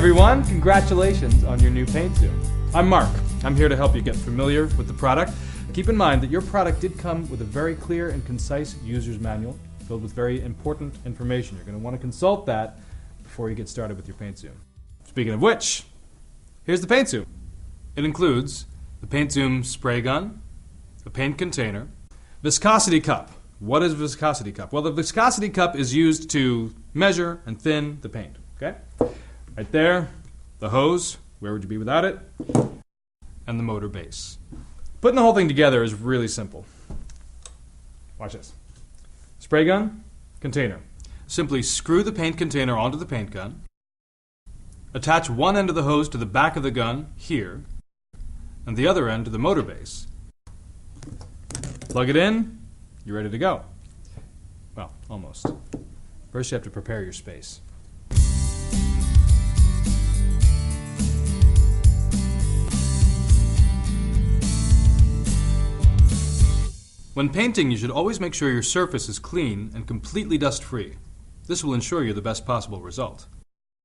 everyone, congratulations on your new Peynt Zum. I'm Mark. I'm here to help you get familiar with the product. Keep in mind that your product did come with a very clear and concise user's manual filled with very important information. You're going to want to consult that before you get started with your Peynt Zum. Speaking of which, here's the Peynt Zum. It includes the Peynt Zum spray gun, a paint container, viscosity cup. What is a viscosity cup? Well, the viscosity cup is used to measure and thin the paint. Okay? Right there, the hose, where would you be without it? And the motor base. Putting the whole thing together is really simple. Watch this. Spray gun, container. Simply screw the paint container onto the paint gun. Attach one end of the hose to the back of the gun, here, and the other end to the motor base. Plug it in, you're ready to go. Well, almost. First you have to prepare your space. When painting, you should always make sure your surface is clean and completely dust-free. This will ensure you the best possible result.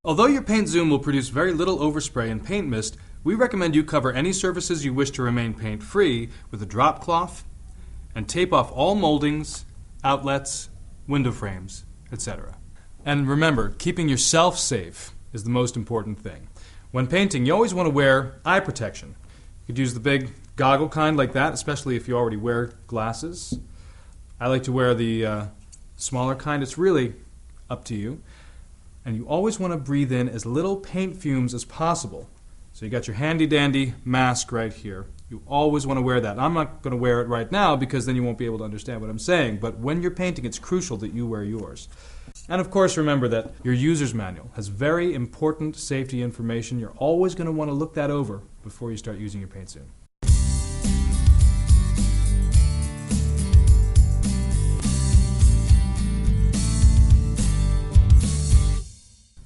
Although your Peynt Zum will produce very little overspray and paint mist, we recommend you cover any surfaces you wish to remain paint-free with a drop cloth and tape off all moldings, outlets, window frames, etc. And remember, keeping yourself safe is the most important thing. When painting, you always want to wear eye protection. You could use the big goggle kind like that, especially if you already wear glasses. I like to wear the smaller kind. It's really up to you. And you always want to breathe in as little paint fumes as possible. So you got your handy dandy mask right here. You always want to wear that. I'm not going to wear it right now because then you won't be able to understand what I'm saying. But when you're painting, it's crucial that you wear yours. And of course, remember that your user's manual has very important safety information. You're always going to want to look that over before you start using your Peynt Zum.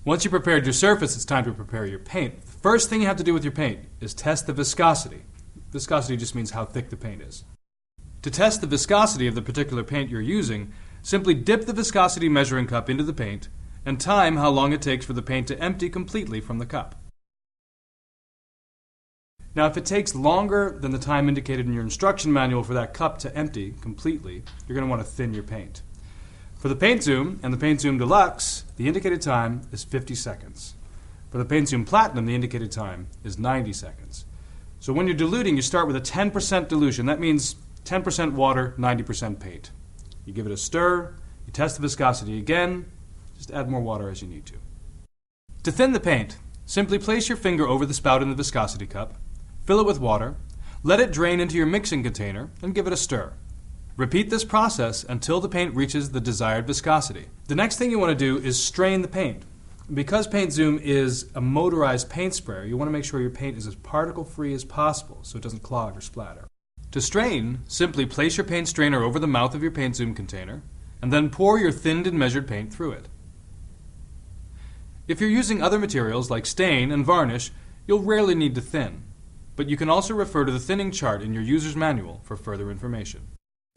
Once you've prepared your surface, it's time to prepare your paint. The first thing you have to do with your paint is test the viscosity. Viscosity just means how thick the paint is. To test the viscosity of the particular paint you're using, simply dip the viscosity measuring cup into the paint and time how long it takes for the paint to empty completely from the cup. Now, if it takes longer than the time indicated in your instruction manual for that cup to empty completely, you're going to want to thin your paint. For the Peynt Zum and the Peynt Zum Deluxe, the indicated time is 50 seconds. For the Peynt Zum Platinum, the indicated time is 90 seconds. So when you're diluting, you start with a 10% dilution. That means 10% water, 90% paint. You give it a stir, you test the viscosity again, just add more water as you need to. To thin the paint, simply place your finger over the spout in the viscosity cup, fill it with water, let it drain into your mixing container, and give it a stir. Repeat this process until the paint reaches the desired viscosity. The next thing you want to do is strain the paint. Because Peynt Zum is a motorized paint sprayer, you want to make sure your paint is as particle-free as possible so it doesn't clog or splatter. To strain, simply place your paint strainer over the mouth of your Peynt Zum container and then pour your thinned and measured paint through it. If you're using other materials like stain and varnish, you'll rarely need to thin, but you can also refer to the thinning chart in your user's manual for further information.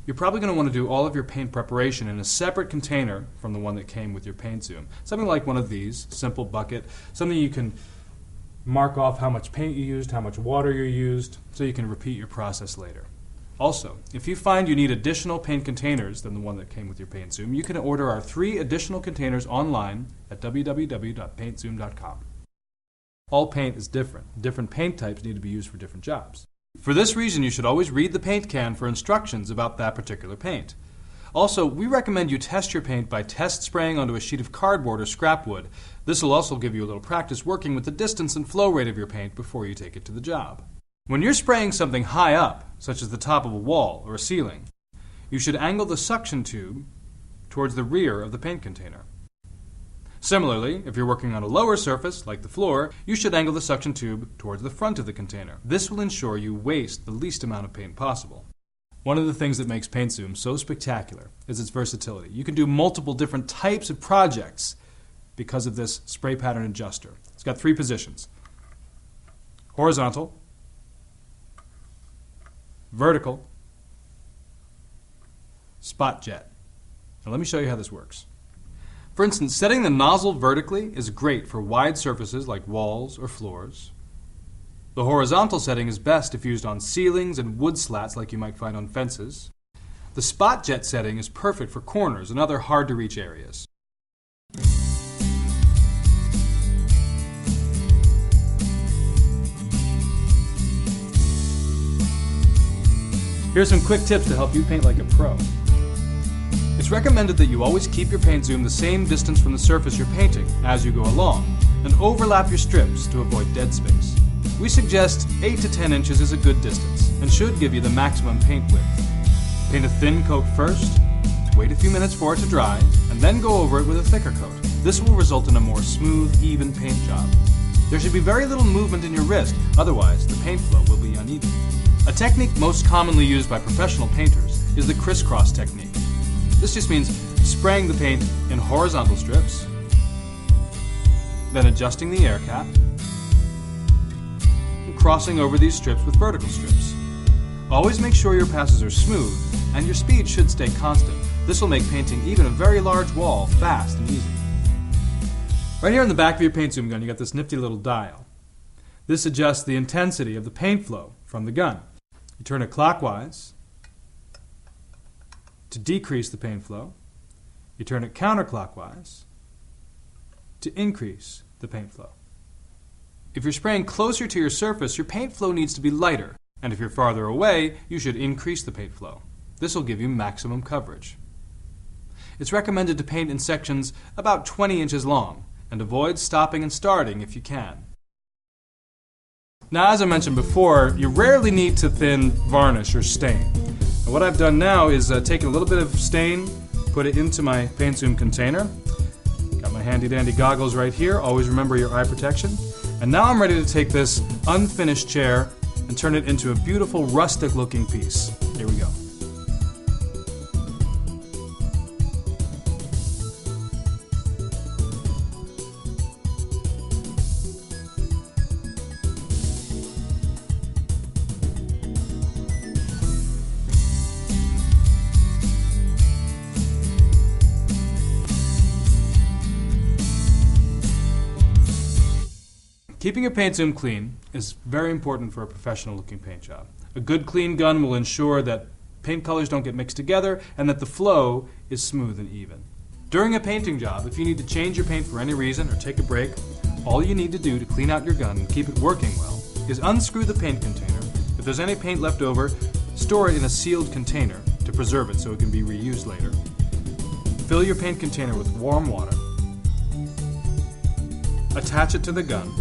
You're probably going to want to do all of your paint preparation in a separate container from the one that came with your Peynt Zum. Something like one of these, simple bucket, something you can mark off how much paint you used, how much water you used, so you can repeat your process later. Also, if you find you need additional paint containers than the one that came with your Peynt Zum, you can order our 3 additional containers online at www.paintzum.com. All paint is different. Different paint types need to be used for different jobs. For this reason, you should always read the paint can for instructions about that particular paint. Also, we recommend you test your paint by test spraying onto a sheet of cardboard or scrap wood. This will also give you a little practice working with the distance and flow rate of your paint before you take it to the job. When you're spraying something high up, such as the top of a wall or a ceiling, you should angle the suction tube towards the rear of the paint container. Similarly, if you're working on a lower surface, like the floor, you should angle the suction tube towards the front of the container. This will ensure you waste the least amount of paint possible. One of the things that makes Peynt Zum so spectacular is its versatility. You can do multiple different types of projects because of this spray pattern adjuster. It's got 3 positions: horizontal, vertical, spot jet. Now let me show you how this works. For instance, setting the nozzle vertically is great for wide surfaces like walls or floors. The horizontal setting is best if used on ceilings and wood slats like you might find on fences. The spot jet setting is perfect for corners and other hard-to-reach areas. Here's some quick tips to help you paint like a pro. It's recommended that you always keep your paint zoom the same distance from the surface you're painting as you go along, and overlap your strips to avoid dead space. We suggest 8 to 10 inches is a good distance, and should give you the maximum paint width. Paint a thin coat first, wait a few minutes for it to dry, and then go over it with a thicker coat. This will result in a more smooth, even paint job. There should be very little movement in your wrist, otherwise the paint flow will be uneven. A technique most commonly used by professional painters is the crisscross technique. This just means spraying the paint in horizontal strips, then adjusting the air cap, and crossing over these strips with vertical strips. Always make sure your passes are smooth, and your speed should stay constant. This will make painting even a very large wall fast and easy. Right here in the back of your paint zoom gun, you got this nifty little dial. This adjusts the intensity of the paint flow from the gun. You turn it clockwise to decrease the paint flow. You turn it counterclockwise to increase the paint flow. If you're spraying closer to your surface, your paint flow needs to be lighter, and if you're farther away, you should increase the paint flow. This will give you maximum coverage. It's recommended to paint in sections about 20 inches long, and avoid stopping and starting if you can. Now, as I mentioned before, you rarely need to thin varnish or stain. And what I've done now is taken a little bit of stain, put it into my Peynt Zum container. Got my handy dandy goggles right here. Always remember your eye protection. And now I'm ready to take this unfinished chair and turn it into a beautiful rustic looking piece. Here we go. Keeping your paint zoom clean is very important for a professional looking paint job. A good clean gun will ensure that paint colors don't get mixed together and that the flow is smooth and even. During a painting job, if you need to change your paint for any reason or take a break, all you need to do to clean out your gun and keep it working well is unscrew the paint container. If there's any paint left over, store it in a sealed container to preserve it so it can be reused later. Fill your paint container with warm water, attach it to the gun,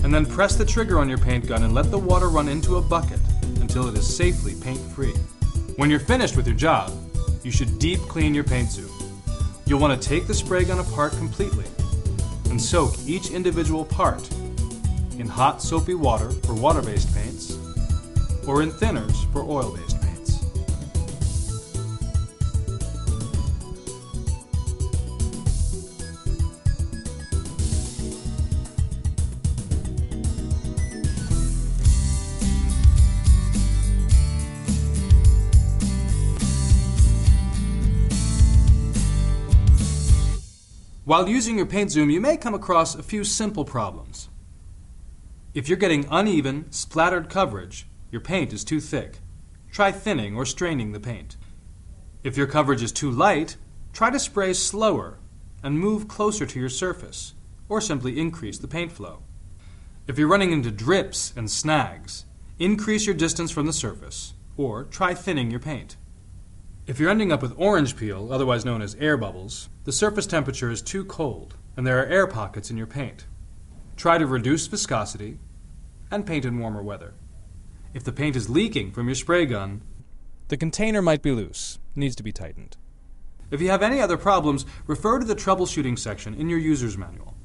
and then press the trigger on your paint gun and let the water run into a bucket until it is safely paint-free. When you're finished with your job, you should deep clean your paint zoom. You'll want to take the spray gun apart completely and soak each individual part in hot soapy water for water-based paints or in thinners for oil-based paints. While using your paint zoom, you may come across a few simple problems. If you're getting uneven, splattered coverage, your paint is too thick. Try thinning or straining the paint. If your coverage is too light, try to spray slower and move closer to your surface, or simply increase the paint flow. If you're running into drips and snags, increase your distance from the surface, or try thinning your paint. If you're ending up with orange peel, otherwise known as air bubbles, the surface temperature is too cold and there are air pockets in your paint. Try to reduce viscosity and paint in warmer weather. If the paint is leaking from your spray gun, the container might be loose, needs to be tightened. If you have any other problems, refer to the troubleshooting section in your user's manual.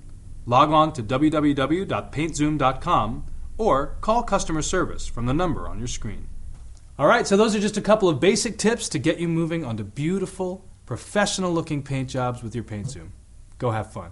Log on to www.paintzoom.com or call customer service from the number on your screen. Alright, so those are just a couple of basic tips to get you moving onto beautiful, professional looking paint jobs with your Peynt Zum. Go have fun.